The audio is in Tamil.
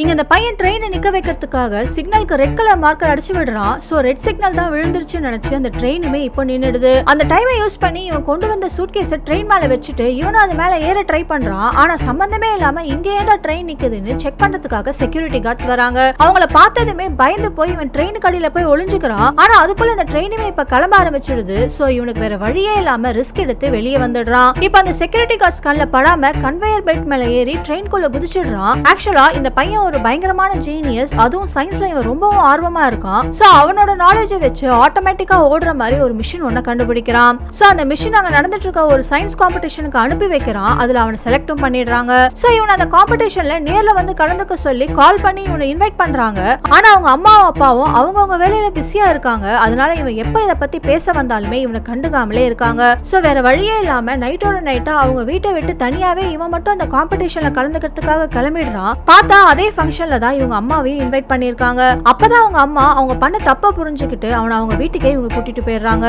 இங்க இந்த பையன் ட்ரெயினை நிக்க வைக்கிறதுக்காக சிக்னலுக்கு ரெட் கலர் மார்க்கர் அடிச்சு விடுறான். சோ ரெட் சிக்னல் தான் விழுந்துருச்சுன்னு நினைச்சு அந்த ட்ரெயினுமே இப்போ நின்னுடுது. அந்த டைமை யூஸ் பண்ணி இவன் கொண்டு வந்த சூட்கேஸை ட்ரெயின் மேல வச்சுட்டு இவனும் அது மேல ஏற ட்ரை பண்றான். ஆனா சம்பந்தமே இல்லாம இங்க ஏன்டா ட்ரெயின் நிக்குதுன்னு செக் பண்றதுக்காக செக்யூரிட்டி கார்ட்ஸ் வராங்க. அவங்கள பார்த்ததுமே பயந்து போய் இவன் ட்ரெயினுக்கு அடியில போய் ஒளிஞ்சுக்கிறான். ஆனா அதுக்குள்ள இந்த ட்ரெயினுமே இப்ப கிளம்ப ஆரம்பிச்சிடுது. சோ இவனுக்கு வேற வழியே இல்லாம ரிஸ்க் எடுத்து வெளியே வந்துடுறான். இப்ப அந்த செக்யூரிட்டி கார்ட்ஸ் கண்ணுல படாம கன்வேயர் பெல்ட் மேல ஏறி ட்ரெயின்குள்ள குதிச்சிடுறான். ஆக்சுவலா இந்த பையன் ஒரு பயங்கரமான ஜீனியஸ். அதுவும் சயின்ஸ்ல இவன் ரொம்பவும் ஆர்வமா இருக்கான். சோ அவனோட நாலேஜை வச்சு ஆட்டோமேட்டிக்கா ஓடுற மாதிரி ஒரு மிஷின் ஒண்ணு கண்டுபிடிக்கிறான். சோ அந்த மிஷின் அங்க நடந்துட்டு இருக்க ஒரு சயின்ஸ் காம்படிஷனுக்கு அனுப்பி வைக்கிறான். அதுல அவனை செலக்டும் பண்ணிடுறாங்க. சோ இவன் அந்த காம்படிஷன்ல நேர்ல வந்து கலந்துக்க சொல்லி கால் பண்ணி இவனை இன்வைட் பண்றாங்க. ஆனா அவங்க அம்மாவும் அப்பாவும் அவங்க வேலையில பிஸியா இருக்காங்க. அதனால இவன் எப்ப இத பத்தி பேச வந்தாலுமே இவனை கண்டுக்காமலே இருக்காங்க. சோ வேற வழியே இல்லாம நைட்டோட நைட்டா அவங்க வீட்டை விட்டு தனியாவே இவன் மட்டும் அந்த காம்படிஷன்ல கலந்துக்கிறதுக்காக கிளம்பிடுறான். பார்த்தா அதே ஃபங்க்ஷன்ல தான் இவங்க அம்மாவையும் இன்வைட் பண்ணிருக்காங்க. அப்பதான் அவங்க அம்மா அவங்க பண்ண தப்ப புரிஞ்சுக்கிட்டு அவனை அவங்க வீட்டுக்கே இவங்க கூட்டிட்டு போயிடுறாங்க.